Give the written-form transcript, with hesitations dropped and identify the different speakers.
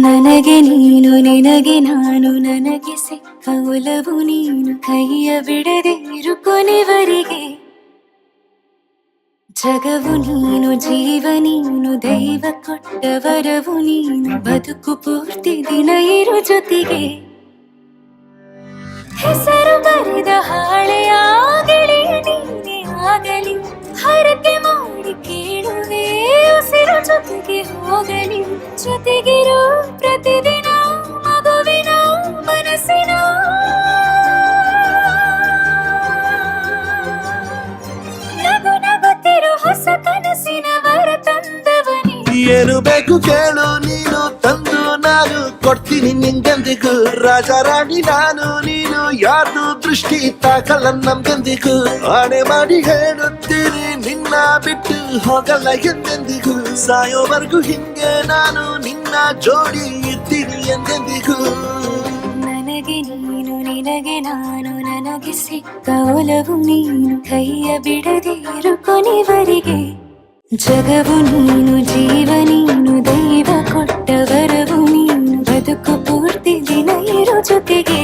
Speaker 1: ನನಗೆ ನೀನು ನಿನಗೆ ನಾನು ನನಗೆ ಸಿಕ್ಕ ಒಲವು ನೀನು ಕೈಯ ಬಿಡದೆ ಇರು ಕೊನೆವರೆಗೆ ಜಗವು ನೀನು ಜೀವ ನೀನು ದೈವ ಕೊಟ್ಟ ವರವು ನೀನು ಬದುಕು ಪೂರ್ತಿ ದಿನ ಇರು ಜೊತೆಗೆ ಹೆಸರು ಬರೆದ ಹಾಳೆಯ ಗೆಳೆಯ ನೀನೇ ಆಗಲಿ ಹರಕೆ ಮಾಡಿ ಕೇಳುವೆ ಉಸಿರು ಜೊತೆಗೆ ಹೋಗಲಿ ಜೊತೆಗಿರೋ ಪ್ರತಿದಿನ ಮಗುವಿನ ಮನಸ್ಸಿನ ನಗು ನಗುತ್ತಿರು ಹೊಸ ಕನಸಿನ ವರ ತಂದವನೇ
Speaker 2: ಏನು ಬೇಕು ಕೇಳು ನೀನು ತಂದು ನಾನು ಕೊಡ್ತೀನಿ ನಿಂಗೆಂದಿಗೂ ರಾಜ ರಾಣಿ ನಾನು ನೀನು ಯಾರ್ದು ದೃಷ್ಟಿ ತಾಕಲ್ಲ ನಮ್ಗೆಂದಿಗೂ ಆಣೆ ಮಾಡಿ ಹೇಳುತ್ತೀನಿ ನಿನ್ನ ಬಿಟ್ಟು ಹೋಗಲ್ಲ ಎಂದೆಂದಿಗೂ ಸಾಯೋವರೆಗೂ ಹಿಂಗೆ ನಾನು ನಿನ್ನ ಜೋಡಿ ಇರ್ತೀನಿ ಎಂದೆಂದಿಗೂ
Speaker 1: ನನಗೆ ನೀನು ನಿನಗೆ ನಾನು ನನಗೆ ಸಿಕ್ಕ ಒಲವು ನೀನು ಕೈಯ ಬಿಡದೆ ಇರು ಕೊನೆವರೆಗೆ ಜಗವು ನೀನು ಜೀವ ನೀನು ದೈವ ಕೊಟ್ಟ ವರವು ನೀನು ಬದುಕು ಪೂರ್ತಿ ದಿನ ಇರೋ ಜೊತೆಗೆ